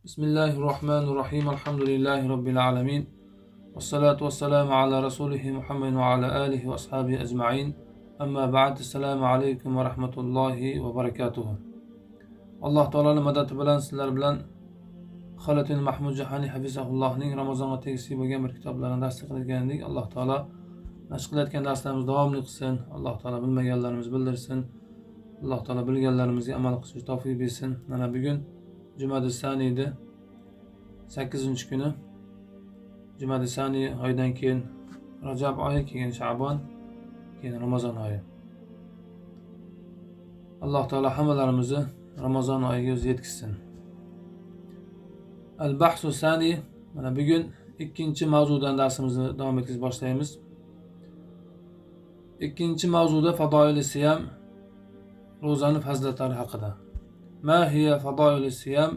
Bismillahirrahmanirrahim. Elhamdülillahi Rabbil alemin. Vessalatu vesselamu ala Resulihi Muhammed ve ala alihi ve ashabihi ecma'in. Amma ba'd. Esselamu aleyküm ve rahmetullahi ve berekatuhu. Alloh taoloning madadi bilan sizlar bilan Xolitin Mahmud Jahani hafizahullahning Ramazonga tegishli bo'lgan bir kitoblarini dars qilgandik. Alloh taolo nashr qilayotgan darslarimiz davomli qilsin. Alloh taolo bilmaganlarimizni bildirsin. Alloh taolo bilganlarimizga amal qilishga tavfiq bersin. Mana bugun Jumada Saniydi 8-kuni. Jumada Saniy oyidan keyin Rajab oyi, keyin Sha'bon, keyin Ramazon oyi. Alloh taolo hammalarimizni Ramazon oyiga o'zi yetkazsin. Al-Bahsu Saniy. Mana bugun ikkinchi mavzudan darsimizni davom ettirib boshlaymiz. Ikkinchi mavzuda Fadoil siyam, ro'zani fazilatlari haqida. Ma hiya fadoil siyam?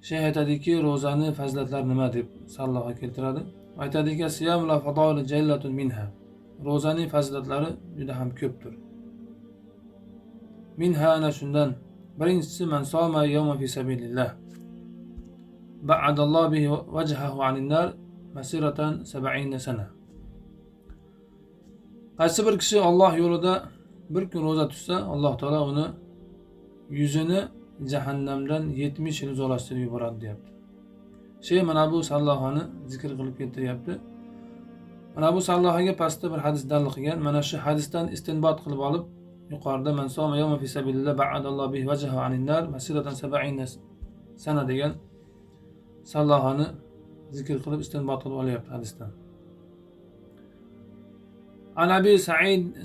Şeyh aytadiki, ro'zani fazilatlari nima deb salloga keltiradi. Aytadiki, siyam la fadoil jallatun minha. Ro'zaning fazilatlari juda ham ko'pdir. Minha ana shundan. Birinchisi, man soma yawma fi sabilillah ba'adallohu bihi wajhahu anin nar masiratan 70 sana. Qaysi bir kishi Alloh yo'lida bir kun ro'za tutsa, Alloh taolo uni yüzünü jahannamdan 70 yil uzalashtirib yuboradi deyapti. Mana bu sallohani zikr qilib keltiryapti. Mana bu sallohaga pastda bir hadis dalil qilgan. Mana shu hadisdan istinbot qilib olib, yuqorida man soma yawma fi sabilillah ba'adallohu bihi wajhahu anin nar masiratan 70 sana degan sallohani zikr qilib istinbot qilib olyapti hadisdan. An Abi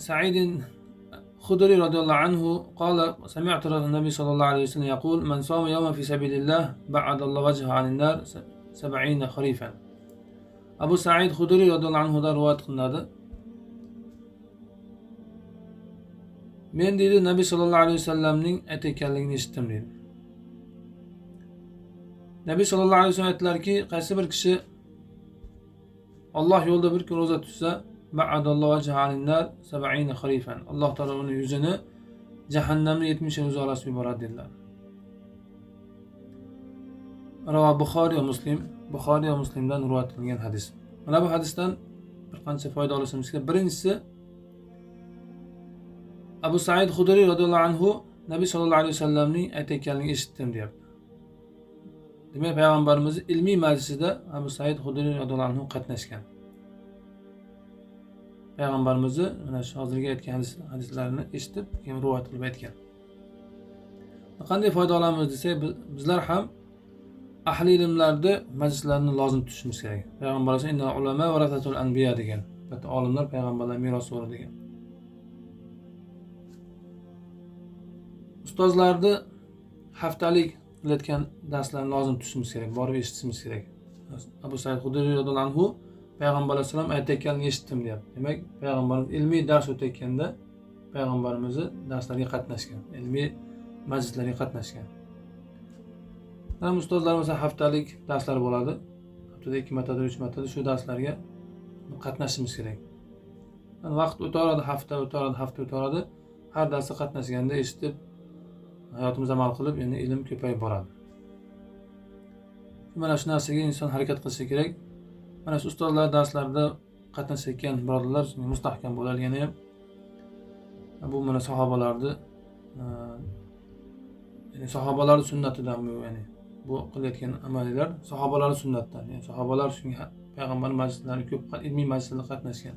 Sa'id خدري رضي الله عنه قال سمعت النبي صلى الله عليه وسلم يقول من صام يوما في سبيل الله بعد الله وجهه عن النار 70 خريفا. Abu Sa'id Xudri radhiyallohu anhu da rivoyat qilinadi. Men dedi Nabiy sallallohu alayhi vasallamning aytganligini eshitdim dedi. Nabiy sallallohu alayhi vasallam aytdilarki, qaysi bir kishi Alloh yo'lida bir kun ro'za tutsa, ba'adallohu wajhahu anin nar 70 xarifan. Alloh taolo uni yuzini jahannamga 70 yil uzalashtirib yuboradi dedilar. Ravi Buxoriy va Muslim. Buxoriy va Muslimdan rivoyat qilingan hadis. Mana bu hadisdan bir qancha foyda olishimiz kerak. Birinchisi, Abu Sa'id Xudri radhiyallohu anhu Nabiy sallallohu alayhi vasallamning aytganligini eshitdim deyapti. Demak, payg'ambarimiz ilmiy majlisida Abu Sa'id Xudri radhiyallohu anhu qatnashgan. Payg'ambarimizni mana shu hozirgi aytgan hadislarni eshitib, keyin rivoyat qilib aytgan. Qanday foyda olamiz desak, bizlar ham ahli ilmlarda majlislarni lozim tutishimiz kerak. Payg'ambarimiz inna ulama varasatul anbiya degan. Bitta olimlar payg'ambarlar merosxo'ri degan. Ustozlarni haftalik qilayotgan darslarni lozim tutishimiz kerak, borib eshitishimiz kerak. Abu Sa'id Xudri radhiyallohu anhu Payg'ambar alayhisalom aytganligini eshitdim deyapti. Demak, payg'ambarimiz ilmiy dars o'tayotganda payg'ambarimiz darslarga qatnashgan, ilmiy majlislarga qatnashgan. Ham ustozlarimiz haftalik darslar bo'ladi. Haftada 2 marta, 3 marta shu darslarga qatnashimiz kerak. Vaqt o'tadi, hafta o'tadi. Har darsga qatnashganda eshitib, hayotimizda amal qilib, endi ilm ko'payib boradi. Mana shu narsaga inson harakat qilishi kerak. Mana shu ustozlar darslarida qatnashayotgan birodarlar shunga mustahkam bo'lganligi ham bu mana sahobalarni ya'ni sahobalar sunnatidan bu, ya'ni bu qilayotgan amallar sahobalar sunnatidan. Ya'ni sahobalar shunga payg'ambar majlislariga ko'p ilmiy majlislarda qatnashgan.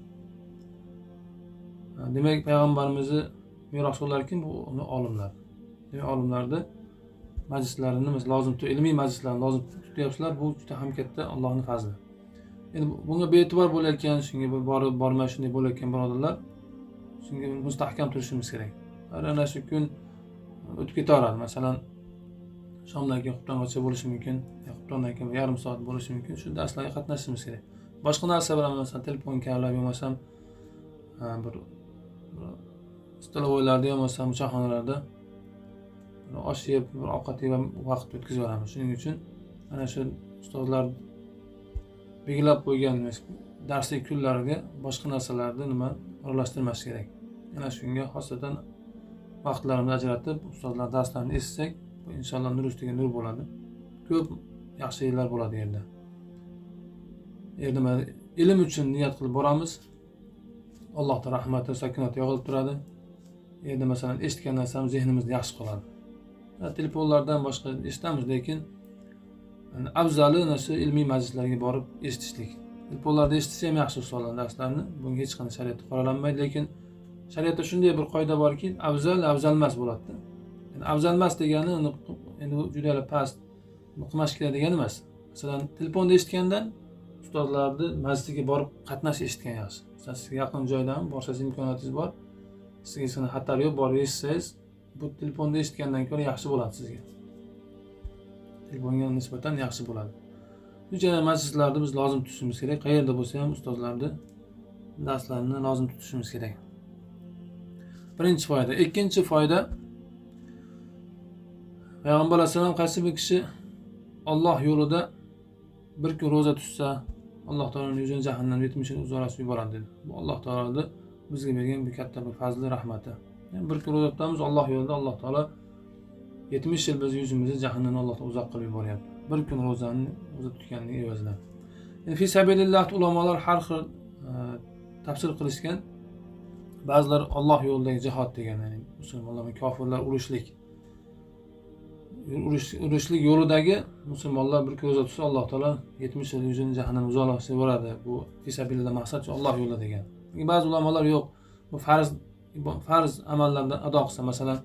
Demak, payg'ambarimizni merosxo'rlari kim? Bu olimlar. Demak, olimlarni majlislarini biz lozim ilmiy majlislarni lozim tutyapsizlar. Bu juda ham katta Allohning fazli. Endi bunga be'tibor bo'layotgan, shunga borib bormay shunday bo'layotgan birodarlar, shunga mustahkam turishimiz kerak. Ana shu kun o'tib ketaveradi. Masalan, shomdan keyin xuftongacha bo'lishi mumkin, xuftondan keyin yarim soat bo'lishi mumkin. Shu darslarga qatnashishimiz kerak. Boshqa narsa bilan, masalan, telefon kavlab bo'lmasam, bir stolovoylarda bo'lmasam, choyxonalarda osh yeb, bir ovqat yeb vaqt o'tkazib olamiz. Shuning uchun ana shu ustozlar belgilab qo'ygan darslik kunlariga boshqa narsalarni aralashtirmas kerak. Yana shunga xosatan vaqtlarimizni ajratib ustozlar darslarini eshitsak, bu inshaalloh nur ustiga nur bo'ladi. ko'p yaxshi yerlar bo'ladi yerda. Yerda ilm uchun niyat qilib boramiz. Allohning rahmati, sakinat yog'ilib turadi. Yerda masalan eshitgan narsamiz zehnimizda yaxshi qoladi. Telefonlardan boshqa eshitamiz, lekin afzali narsa ilmiy majlislarga borib eshitishlik. Telefonlarda eshitsa ham yaxshi ustoz darslarni. Bunga hech qanday shariatda qoralanmaydi, lekin shariatda shunday bir qoida borki, afzal emas bo'ladi. Yani afzal emas degani endi juda past, qilmash kerak degani emas. Masalan, telefonda eshitgandan ustozlarni majlisga borib qatnashish eshitgan yaxshi. Masalan, sizga yaqin joydan borsangiz, imkoniyatingiz bor, sizga hech qanday xatar yo'q, borib eshitsangiz, bu telefonda eshitgandan ko'ra yaxshi bo'ladi sizga. Telefonga nisbatan yaxshi bo'ladi. Shuncha majlislarni biz lozim tutishimiz kerak. Qayerda bo'lsa ham ustozlarni darslarini lozim tutishimiz kerak. Birinchi foyda. Ikkinchi foyda, Payg'ambar alayhisalom qaysi bir kishi Alloh yo'lida bir kun roza tutsa, Alloh taoloning yuzini jahannam 70 yil uzoqlashib yuboradi dedi. Bu Alloh taoloning bizga bergan bir katta bir fazli rahmati. Yani bir kun roza tutamiz Alloh yo'lida, Alloh taolo 70 yil biz yuzimizni jahannamdan Alloh uzoq qilib yuboryapti. Bir kun roza tutganning evazidan. Yani fi sabilillah ulamolar har xil tafsir qilishgan. Ba'zilar Alloh yo'lidagi jihad degan, ya'ni musulmonlarning kofirlar urushlik yo'lidagi musulmonlar bir kun roza tutsa Alloh taolo 70 yil yuzini jahannamdan uzoqlashtirib yuboradi. Bu fi sabilillah maqsad Alloh yo'lida degan. Ba'zi ulamolar yo'q, bu farz amallardan ado qilsa, masalan,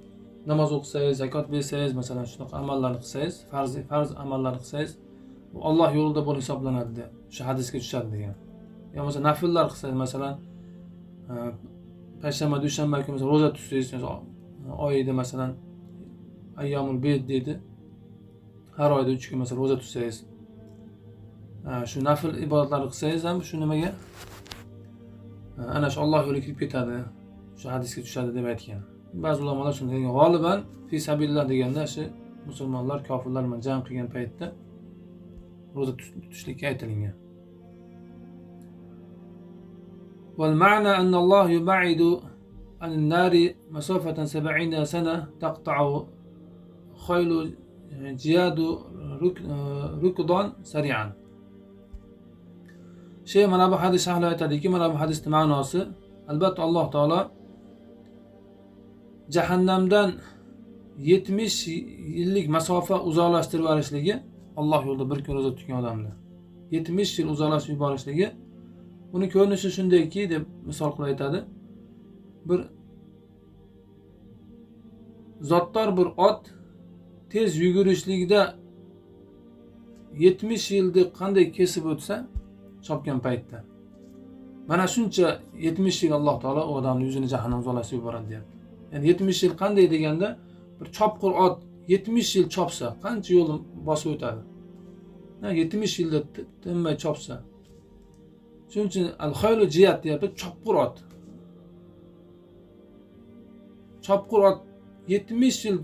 namoz o'qisangiz, zakot bersangiz, masalan, shunaqa amallarni qilsangiz, farz amallarni qilsangiz, bu Alloh yo'lida bo'lib hisoblanadi deb shu hadisga tushadi degan. Ya masalan, nafillar qilsangiz, masalan, payshanba, dushanba kuni masalan roza tutsangiz, oyida masalan ayyomul bid deydi. Har oyda 3 kun masalan roza tutsangiz, shu nafil ibodatlarni qilsangiz ham shu nimaga ana shu Alloh yo'liga kirib ketadi, shu hadisga tushadi deb aytgan. Ba'zi ulamolar shunday degan. G'oliban fi sabilillah deganda shu musulmonlar kofirlar bilan jang qilgan paytda roza tutishlikka aytilgan. Wal ma'na anna Alloh yub'idu an nari masafatan 70 sana taqta'u khaylu jiyadu rukdan sari'an. Mana bu hadis ahli aytadiki, mana bu hadisning ma'nosi, albatta Alloh taolo jahannamdan 70 yillik masofa uzoqlashtirib yuborishligi, Alloh yo'lida bir kun roza tutgan odamni 70 yil uzoqlashtirib yuborishligi, uni ko'rinishi shundayki deb misol qilib aytadi. Bir zotdor bir ot tez yugurishlikda 70 yilni qanday kesib o'tsa, chopgan paytda, mana shuncha 70 yil Alloh taolo u odamning yuzini jahannam uzoqlashtirib yuboradi deyapti. Yani 70 yil qanday deganda, bir chopqir ot 70 yil chopsa, qancha yo'l bosib o'tadi? 70 yilda tinmay chopsa. Shuning uchun al-khaylu jiyat deyapti, chopqir ot. Chopqir ot 70 yil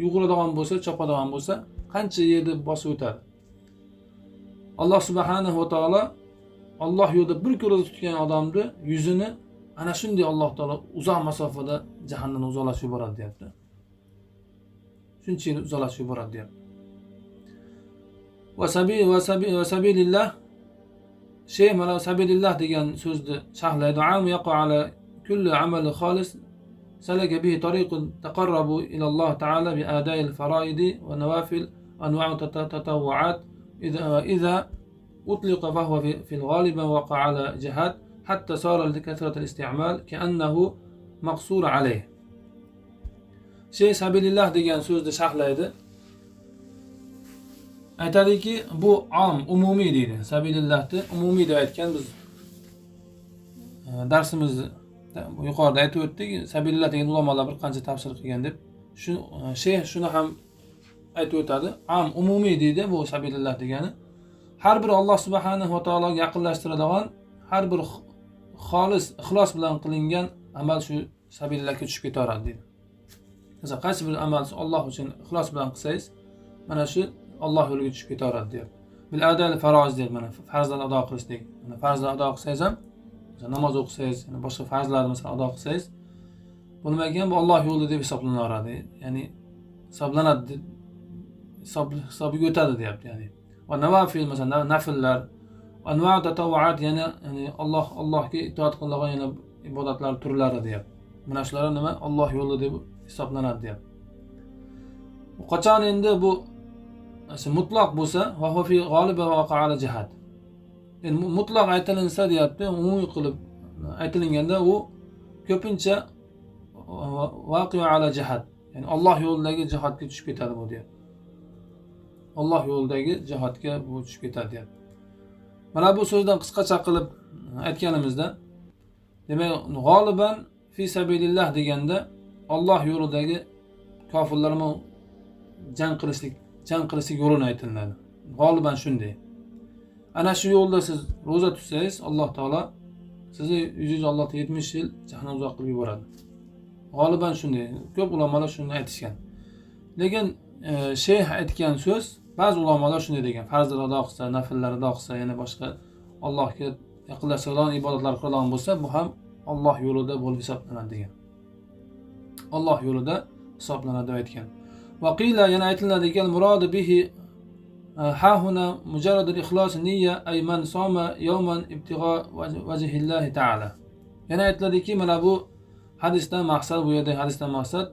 yuguradigan bo'lsa, chopadigan bo'lsa, qancha yerni bosib o'tadi? Alloh subhanahu va taolo Alloh yo'lida bir kun roza tutgan odamni yuzini ana shunday Alloh taolo uzoq masofada jahannamdan uzoqlashib yuboradi deyapti. Shuncha yil uzoqlashib yuboradi deyapti. Va sabilillah mana sabilillah degan so'zni sharhlaydi. Am yaqa ala kulli amali xolis salaka bihi tariqun taqarrabu ila Alloh taala bi ada'il faraid va nawafil anwa'u tatawwu'at idza utliqa fa huwa fi al-ghalib waqa ala jihad hatta sara li kathrat al-isti'mal ka'annahu maqsur alayh. Sabilillah degan so'zni sharhlaydi. Aytadiki, bu umumiy deydi. Sabilillahni umumiy deb aytgan biz darsimizni yuqorida aytib o'tdik. Sabilillah degan ulamolar bir qancha tafsir qilgan deb. Shuni ham aytib o'tadi. Umumiy deydi bu sabilillah degani. Har bir Alloh subhanahu va taologa yaqinlashtiradigan, har bir xolis, ixlos bilan qilingan amal shu sabilillahga tushib ketaveradi deydi. Masalan, qaysi bir amal Alloh uchun ixlos bilan qilsangiz, mana shu Alloh yo'liga tushib ketaveradi deyapti. Bil adal faroz deydi, mana farzlarni ado qilishlik. Mana farzlarni ado qilsangiz ham, masalan namoz o'qisangiz, boshqa farzlarni masalan ado qilsangiz, bo'lmagan bu Alloh yo'lida deb hisoblanaveradi. Ya'ni hisoblanadi. hisobiga o'tadi deyapti, ya'ni. Va nawafil, masalan, nafllar, anva tatavvuat, ya'ni Allohga itoat qilinadigan yana ibodatlar turlari deyapti. Mana shular nima? Alloh yo'lida deb hisoblanadi deyapti. Qachon endi bu mutlaq bo'lsa, va huwa fi g'olibi vaqa ala jihad. Endi mutlaq aytilinsa deyapti, umumiy qilib aytilganda u ko'pincha vaqi'a ala jihad, ya'ni Alloh yo'lidagi jihodga tushib ketadi bu deyapti. Alloh yo'lidagi jihodga bu tushib ketadi deyapti. Mana bu so'zdan qisqacha qilib aytganimizda, demak, g'oliban fi sabilillah deganda Alloh yo'lidagi kofirlar bilan jang qilishlik yo'lini aytiladi. G'oliban shunday. Ana shu yo'lda siz roza tutsangiz, Alloh taolo sizni yuzingiz Allohga 70 yil jahannam uzoq qilib yuboradi. G'oliban shunday. Ko'p ulamolar shuni aytishgan. Lekin sheyx aytgan so'z, ba'zi ulamolar shunday degan: farzlar ado qilsa, nafllar ado qilsa, yana boshqa Allohga yaqinlashadigan ibodatlar qiladigan bo'lsa, bu ham Alloh yo'lida bo'lib hisoblanadi degan. Alloh yo'lida hisoblanadi deb aytgan. Va qila, yana aytiladi ekan, murod bihi ha huna mujarrad al-ikhlas niyya ay man soma yawman ibtigha wajhillahi ta'ala. Yana aytiladiki, mana bu hadisdan maqsad, bu yerda hadisdan maqsad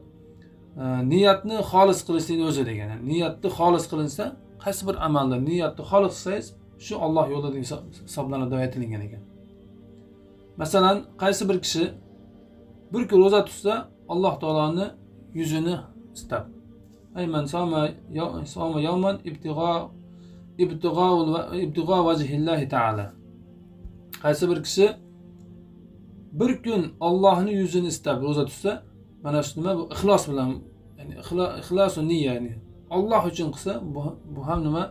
niyatni xolis qilishning o'zi degan. Niyatni xolis qilinsa, qaysi bir amalda niyatni xolis qilsangiz, shu Alloh yo'lida hisoblanadi deb aytilgan ekan. Masalan, qaysi bir kishi bir kun roza tutsa, Alloh taoloni yuzini istab. Ayman soma yawman ibtigha wajhillahi ta'ala. Qaysi bir kishi bir kun Allohning yuzini istab roza tutsa, mana shu nima? Bu ixlos bilan, ya'ni ixlosu niyya, ya'ni Alloh uchun qilsa, bu ham nima?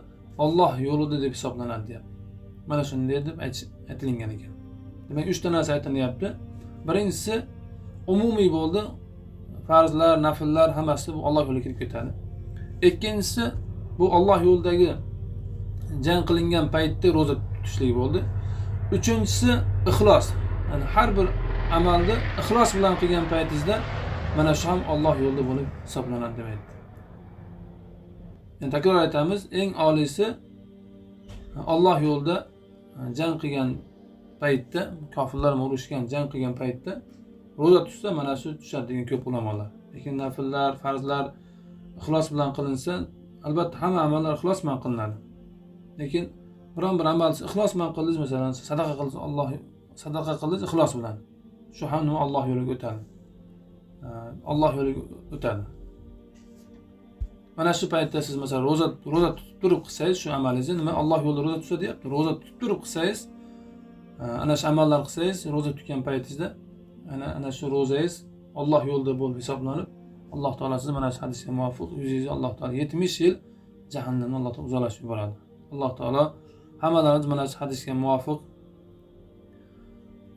Alloh yo'lida deb hisoblanadi deyapti. Mana shunday deb aytilgan ekan. Demak, 3 ta narsa aytilyapti. Birinchisi umumiy bo'ldi. Farzlar, nafllar hammasi bu Alloh yo'liga kirib ketadi. Ikkinchisi bu Alloh yo'lidagi jang qilingan paytda roza tutishlik bo'ldi. Uchinchisi ixlos. Ya'ni har bir amalni ixlos bilan qilgan paytingizda mana shu ham Alloh yo'lida bo'lib hisoblanadi deb aytdi. Yani takror aytamiz, eng oliysi Alloh yo'lida jang qilgan paytda, kofirlar bilan urushgan, jang qilgan paytda roza tutsa, mana shu tushadi degan ko'p ulamolar. Lekin nafllar, farzlar ixlos bilan qilinsa, albatta hamma amallar ixlos bilan qilinadi. Lekin biron bir amal ixlos bilan qildingiz, masalan, sadaqa qildingiz, sadaqa qildingiz ixlos bilan. Shu ham nima? Alloh yo'liga o'tadi. Alloh yo'liga o'tadi. Mana shu paytda siz masalan roza tutib turib qilsangiz, shu amalingizni nima? Alloh yo'lida roza tutsa deyapti. Roza tutib turib qilsangiz, ana shu amallar qilsangiz, roza tutgan paytingizda ana shu rozangiz Alloh yo'lida bo'lib hisoblanib, Alloh taolo sizni mana shu hadisga muvofiq yuzingizni Alloh taolo 70 yil jahannamdan Alloh taolo uzoqlashib yuboradi. Alloh taolo hammalarimiz mana shu hadisga muvofiq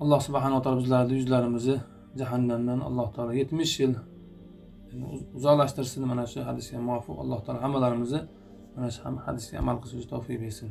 Alloh subhanahu va taolo bizlarni yuzlarimizni jahannamdan Alloh taolo 70 yil uzoqlashtirsin. Mana shu hadisga muvofiq Alloh taolo hammalarimizni mana shu hadisga amal qilishga tavfiq bersin.